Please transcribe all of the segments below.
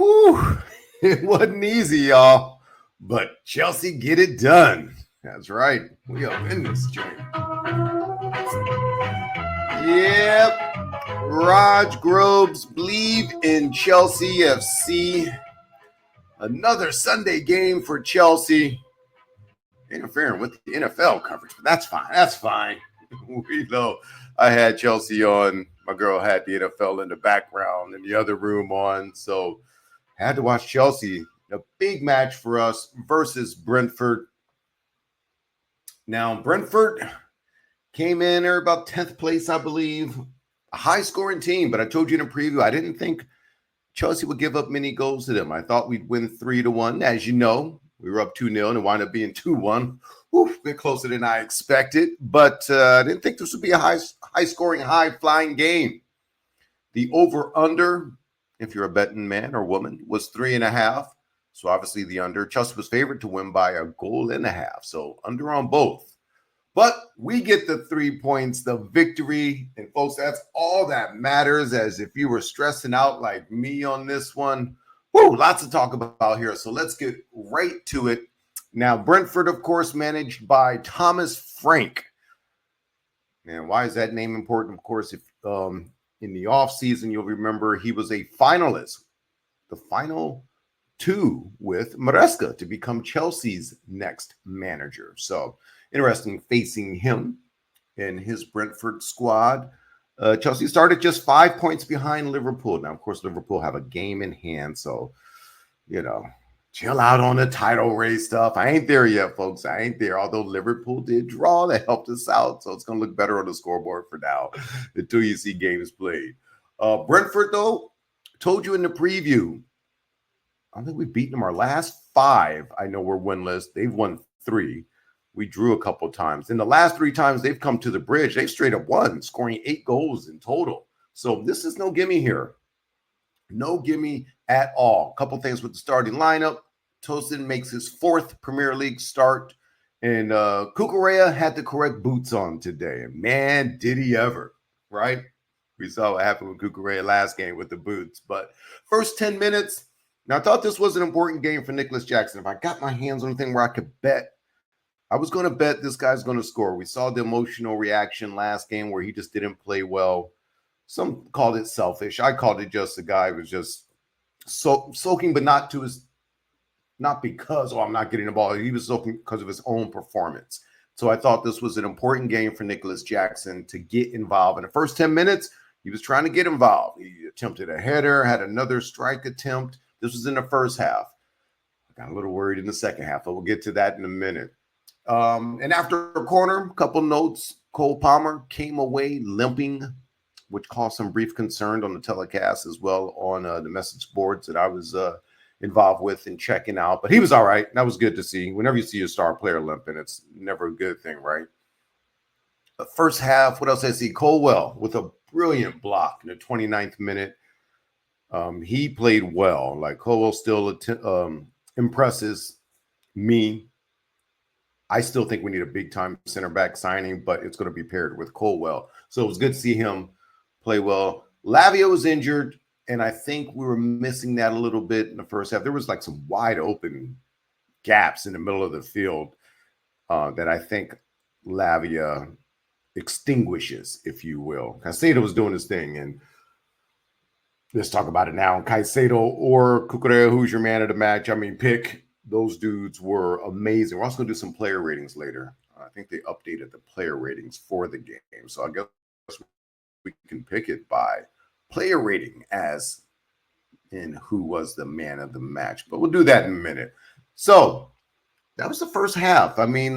Whew, it wasn't easy, y'all, but Chelsea get it done. That's right. We up in this joint. Yep. Raj Groves believe in Chelsea FC. Another Sunday game for Chelsea. Interfering with the NFL coverage, but that's fine. That's fine. We know I had Chelsea on. My girl had the NFL in the background and the other room on. So had to watch Chelsea. A big match for us versus Brentford. Now, Brentford came in there about 10th place, I believe. A high-scoring team, but I told you in a preview, I didn't think Chelsea would give up many goals to them. I thought we'd win 3-1. As you know, we were up 2-0 and it wound up being 2-1. A bit closer than I expected, but I didn't think this would be a high-scoring, high-flying game. The over-under, if you're a betting man or woman, was 3.5. So obviously the under. Chelsea was favored to win by 1.5 goals. So under on both. But we get the 3 points, the victory. And folks, that's all that matters. As if you were stressing out like me on this one. Lots to talk about here. So let's get right to it. Now, Brentford, of course, managed by Thomas Frank. And why is that name important? Of course, if in the offseason, you'll remember he was a finalist. The final two with Maresca to become Chelsea's next manager. So interesting facing him and his Brentford squad. Chelsea started just 5 points behind Liverpool. Now, of course, Liverpool have a game in hand. So, chill out on the title race stuff. I ain't there yet, folks. I ain't there. Although Liverpool did draw, that helped us out. So it's going to look better on the scoreboard for now until you see games played. Brentford, though, told you in the preview, I think we've beaten them our last 5. I know we're winless. They've won 3. We drew a couple times. In the last 3 times they've come to the bridge, they've straight up won, scoring 8 goals in total. So this is no gimme here. No gimme at all. A couple things with the starting lineup. Tosin makes his 4th Premier League start. And Cucurella had the correct boots on today. And man, did he ever, right? We saw what happened with Cucurella last game with the boots. But first 10 minutes, now I thought this was an important game for Nicolas Jackson. If I got my hands on anything where I could bet, I was going to bet this guy's going to score. We saw the emotional reaction last game where he just didn't play well. Some called it selfish. I called it just the guy was just soaking, but not because, I'm not getting the ball. He was soaking because of his own performance. So I thought this was an important game for Nicolas Jackson to get involved. In the first 10 minutes, he was trying to get involved. He attempted a header, had another strike attempt. This was in the first half. I got a little worried in the second half, but we'll get to that in a minute. And after a corner, a couple notes. Cole Palmer came away limping, which caused some brief concern on the telecast as well on the message boards that I was involved with and checking out. But he was all right. That was good to see. Whenever you see a star player limping, it's never a good thing, right? The first half, what else did I see? Colwell with a brilliant block in the 29th minute. He played well. Like Colwell still impresses me. I still think we need a big-time center back signing, but it's going to be paired with Colwell. So it was good to see him play well. Lavia was injured, and I think we were missing that a little bit in the first half. There was like some wide-open gaps in the middle of the field that I think Lavia extinguishes, if you will. Caicedo was doing his thing, and let's talk about it now. Caicedo or Cucurella, who's your man of the match? I mean, pick. Those dudes were amazing. We're also going to do some player ratings later. I think they updated the player ratings for the game. So I guess we can pick it by player rating as in who was the man of the match. But we'll do that in a minute. So that was the first half. I mean,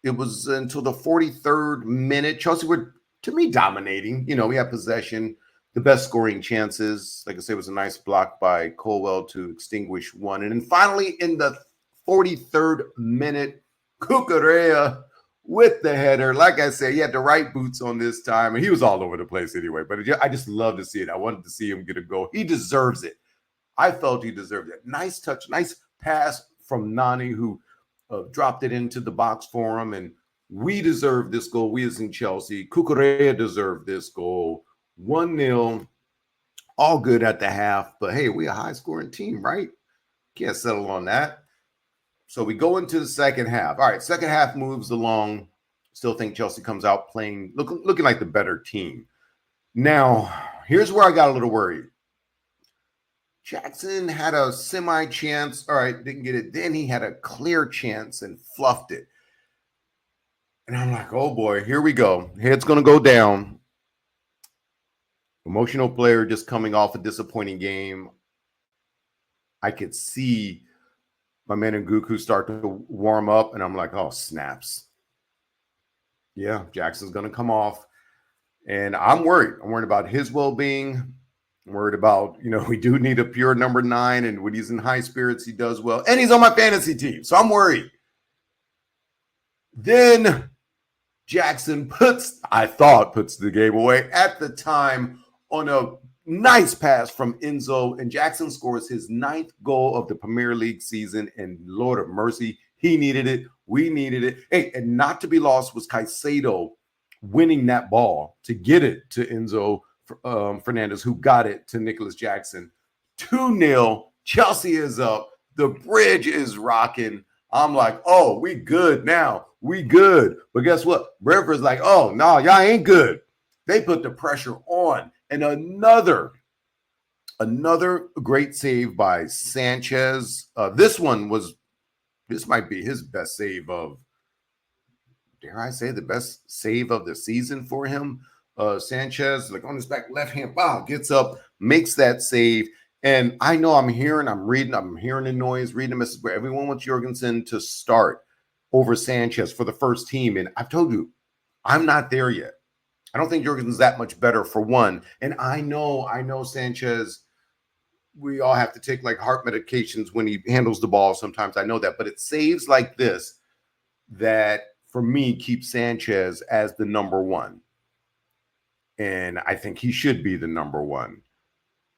it was until the 43rd minute. Chelsea were, to me, dominating. We had possession. The best scoring chances, like I say, was a nice block by Colwell to extinguish one. And then finally, in the 43rd minute, Cucurella with the header. Like I said, he had the right boots on this time, and he was all over the place anyway. But I just love to see it. I wanted to see him get a goal. He deserves it. I felt he deserved it. Nice touch, nice pass from Nani, who dropped it into the box for him. And we deserve this goal. We as in Chelsea. Cucurella deserved this goal. 1-0 All good at the half, but hey, we a high-scoring team, right? Can't settle on that. So we go into the second half. All right, second half moves along. Still think Chelsea comes out playing, looking like the better team. Now, here's where I got a little worried. Jackson had a semi-chance. All right, didn't get it. Then he had a clear chance and fluffed it. And I'm like, oh boy, here we go. Head's going to go down. Emotional player just coming off a disappointing game. I could see my man Nguku start to warm up, and I'm like, oh, snaps. Yeah, Jackson's going to come off. And I'm worried. I'm worried about his well-being. I'm worried about, we do need a pure number 9, and when he's in high spirits, he does well. And he's on my fantasy team, so I'm worried. Then Jackson puts the game away at the time on a nice pass from Enzo, and Jackson scores his 9th goal of the Premier League season, and Lord of mercy, he needed it. We needed it. Hey, and not to be lost was Caicedo winning that ball to get it to Enzo Fernandez, who got it to Nicolas Jackson. 2-0. Chelsea is up. The bridge is rocking. I'm like, oh, we good now. We good. But guess what? Brentford's like, oh, no, y'all ain't good. They put the pressure on. And another great save by Sanchez. This might be his best save of, dare I say, the best save of the season for him. Sanchez, like on his back left hand, gets up, makes that save. And I know I'm hearing the noise, reading the message where everyone wants Jorgensen to start over Sanchez for the first team. And I've told you, I'm not there yet. I don't think Jorgensen's that much better for one. And I know Sanchez, we all have to take like heart medications when he handles the ball sometimes. I know that. But it's saves like this that, for me, keep Sanchez as the number 1. And I think he should be the number 1.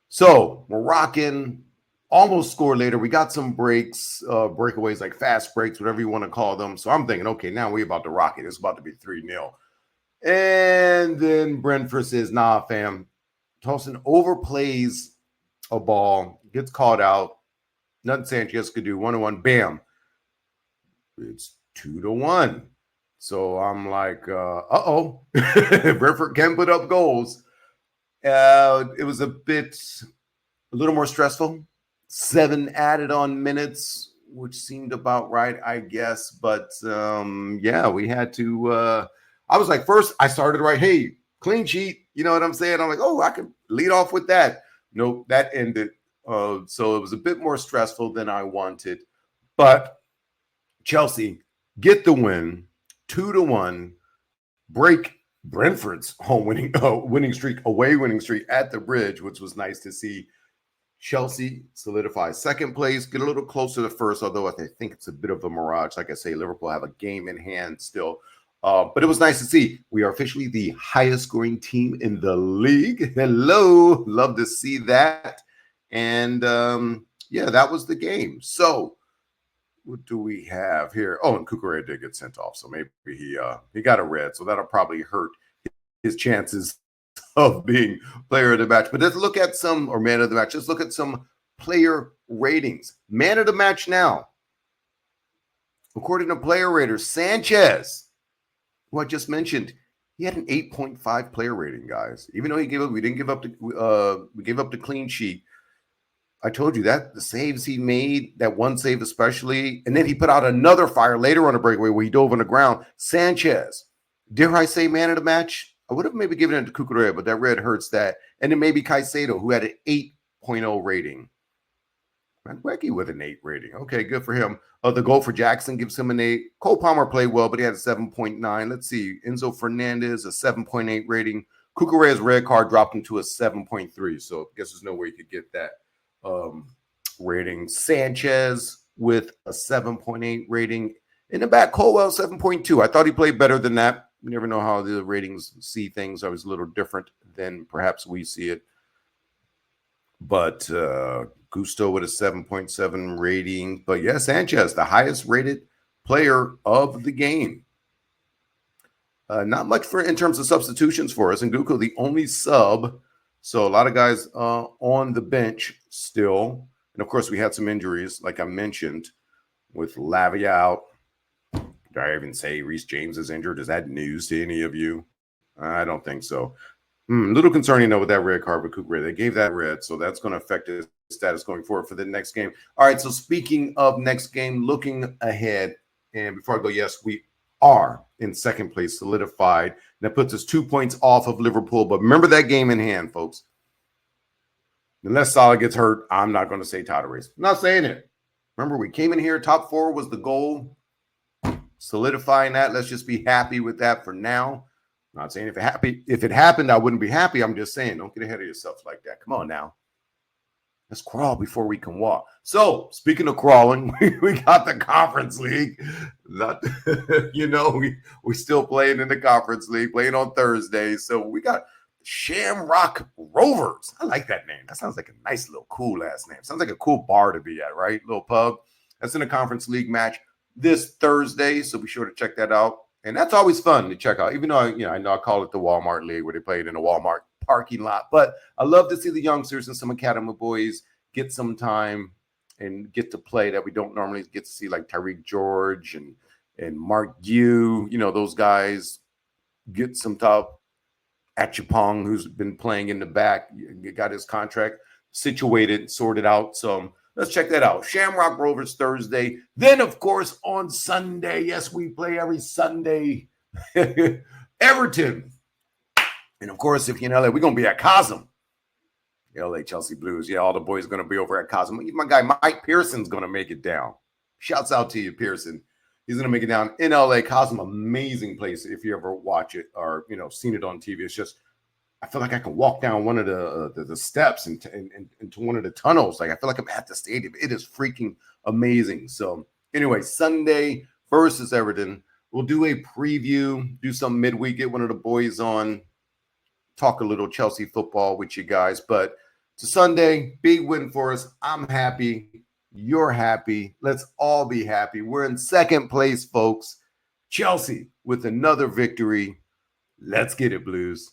So we're rocking, almost score later. We got some breaks, breakaways, like fast breaks, whatever you want to call them. So I'm thinking, okay, now we're about to rock it. It's about to be 3-0. And then Brentford says, nah, fam. Tolson overplays a ball, gets caught out. Nothing Sanchez could do. 1-1, bam. It's 2-1. So I'm like, uh-oh. Brentford can put up goals. It was a little more stressful. 7 added on minutes, which seemed about right, I guess. But, yeah, we had to I was like, first, I started right, hey, clean sheet. You know what I'm saying? I'm like, oh, I could lead off with that. Nope, that ended. So it was a bit more stressful than I wanted. But Chelsea get the win, 2-1, break Brentford's home winning streak at the bridge, which was nice to see. Chelsea solidify second place, get a little closer to first, although I think it's a bit of a mirage. Like I say, Liverpool have a game in hand still. But it was nice to see. We are officially the highest scoring team in the league. Hello. Love to see that. And yeah, that was the game. So what do we have here? Oh, and Cucurella did get sent off. So maybe he got a red. So that'll probably hurt his chances of being player of the match. But let's look at or man of the match. Let's look at some player ratings. Man of the match now. According to player raters, Sanchez, who I just mentioned, he had an 8.5 player rating, guys. Even though we gave up the clean sheet. I told you that the saves he made, that one save especially, and then he put out another fire later on a breakaway where he dove on the ground. Sanchez, dare I say man of the match? I would have maybe given it to Cucurella, but that red hurts that. And then maybe Caicedo, who had an 8.0 rating. Wecky with an 8 rating. Okay, good for him. The goal for Jackson gives him an 8. Cole Palmer played well, but he had a 7.9. Let's see. Enzo Fernandez, a 7.8 rating. Cucurella's red card dropped him to a 7.3. So I guess there's no way you could get that rating. Sanchez with a 7.8 rating. In the back, Colwell, 7.2. I thought he played better than that. You never know how the ratings see things. I was a little different than perhaps we see it. But Gusto with a 7.7 rating. But yeah, Sanchez, the highest rated player of the game. Not much in terms of substitutions for us. And Gusto, the only sub So a lot of guys on the bench still. And of course, we had some injuries, like I mentioned, with Lavia out. Did I even say Reece James is injured? Is that news to any of you? I don't think so. A little concerning, though, with that red card with Cucurella. They gave that red, so that's going to affect his status going forward for the next game. All right, so speaking of next game, looking ahead, and before I go, yes, we are in second place, solidified. That puts us 2 points off of Liverpool. But remember that game in hand, folks. Unless Salah gets hurt, I'm not going to say title race. I'm not saying it. Remember, we came in here, top 4 was the goal. Solidifying that. Let's just be happy with that for now. I'm not saying if it happened, I wouldn't be happy. I'm just saying, don't get ahead of yourself like that. Come on now. Let's crawl before we can walk. So, speaking of crawling, we got the Conference League. Not, we still playing in the Conference League, playing on Thursday. So, we got Shamrock Rovers. I like that name. That sounds like a nice little cool last name. Sounds like a cool bar to be at, right? Little pub. That's in a Conference League match this Thursday. So, be sure to check that out. And that's always fun to check out, even though, I know I call it the Walmart League where they played in a Walmart parking lot. But I love to see the youngsters and some academy boys get some time and get to play that we don't normally get to see, like Tyreek George and Mark Yu. Those guys get some top. Achipong, who's been playing in the back, got his contract situated, sorted out. So let's check that out. Shamrock Rovers Thursday. Then, of course, on Sunday, yes, we play every Sunday, Everton. And, of course, if you're in LA, we're going to be at Cosm. LA Chelsea Blues. Yeah, all the boys are going to be over at Cosm. My guy Mike Pearson's going to make it down. Shouts out to you, Pearson. He's going to make it down in LA. Cosm, amazing place if you ever watch it or, seen it on TV. It's just, I feel like I can walk down one of the steps into one of the tunnels. Like, I feel like I'm at the stadium. It is freaking amazing. So, anyway, Sunday versus Everton. We'll do a preview, do some midweek, get one of the boys on, talk a little Chelsea football with you guys. But it's a Sunday, big win for us. I'm happy. You're happy. Let's all be happy. We're in second place, folks. Chelsea with another victory. Let's get it, Blues.